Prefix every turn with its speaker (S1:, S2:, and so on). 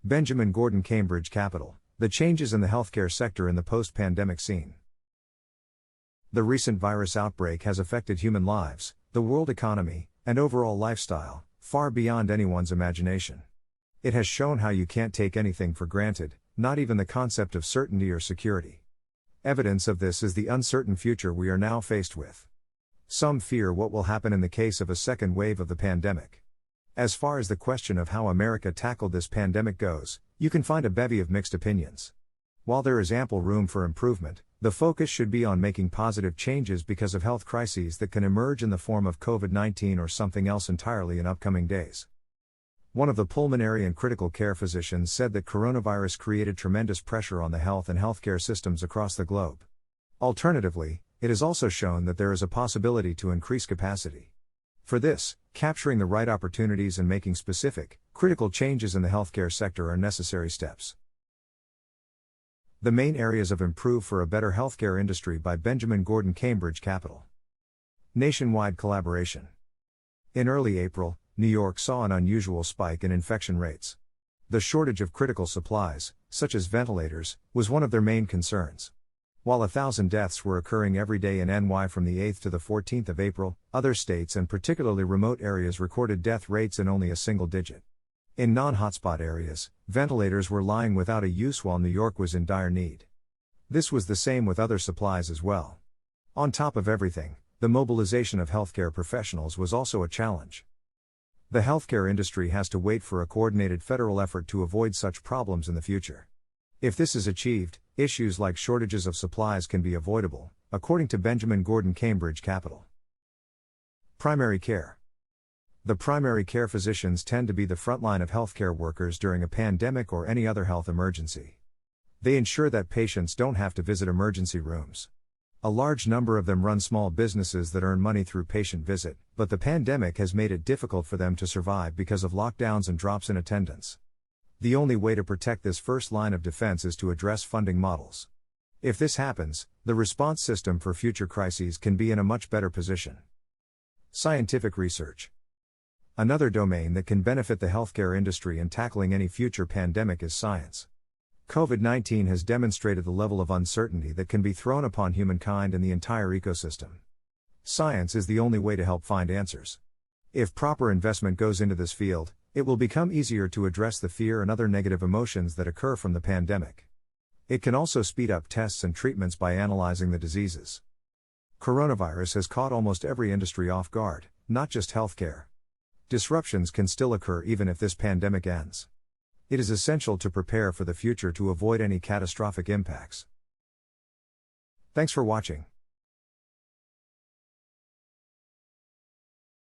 S1: Benjamin Gordon, Cambridge Capital. The changes in the healthcare sector in the post-pandemic scene. The recent virus outbreak has affected human lives, the world economy, and overall lifestyle, far beyond anyone's imagination. It has shown how you can't take anything for granted, not even the concept of certainty or security. Evidence of this is the uncertain future we are now faced with. Some fear what will happen in the case of a second wave of the pandemic. As far as the question of how America tackled this pandemic goes, you can find a bevy of mixed opinions. While there is ample room for improvement, the focus should be on making positive changes because of health crises that can emerge in the form of COVID-19 or something else entirely in upcoming days. One of the pulmonary and critical care physicians said that coronavirus created tremendous pressure on the health and healthcare systems across the globe. Alternatively, it has also shown that there is a possibility to increase capacity. For this, capturing the right opportunities and making specific, critical changes in the healthcare sector are necessary steps. The main areas of Improve for a Better Healthcare Industry by Benjamin Gordon, Cambridge Capital. Nationwide collaboration. In early April, New York saw an unusual spike in infection rates. The shortage of critical supplies, such as ventilators, was one of their main concerns. While 1,000 deaths were occurring every day in NY from the 8th to the 14th of April, other states and particularly remote areas recorded death rates in only a single digit. In non-hotspot areas, ventilators were lying without a use while New York was in dire need. This was the same with other supplies as well. On top of everything, the mobilization of healthcare professionals was also a challenge. The healthcare industry has to wait for a coordinated federal effort to avoid such problems in the future. If this is achieved, issues like shortages of supplies can be avoidable, according to Benjamin Gordon, Cambridge Capital. Primary care. The primary care physicians tend to be the front line of healthcare workers during a pandemic or any other health emergency. They ensure that patients don't have to visit emergency rooms. A large number of them run small businesses that earn money through patient visit, but the pandemic has made it difficult for them to survive because of lockdowns and drops in attendance. The only way to protect this first line of defense is to address funding models. If this happens, the response system for future crises can be in a much better position. Scientific research. Another domain that can benefit the healthcare industry in tackling any future pandemic is science. COVID-19 has demonstrated the level of uncertainty that can be thrown upon humankind and the entire ecosystem. Science is the only way to help find answers. If proper investment goes into this field, it will become easier to address the fear and other negative emotions that occur from the pandemic. It can also speed up tests and treatments by analyzing the diseases. Coronavirus has caught almost every industry off guard, not just healthcare. Disruptions can still occur even if this pandemic ends. It is essential to prepare for the future to avoid any catastrophic impacts. Thanks for watching.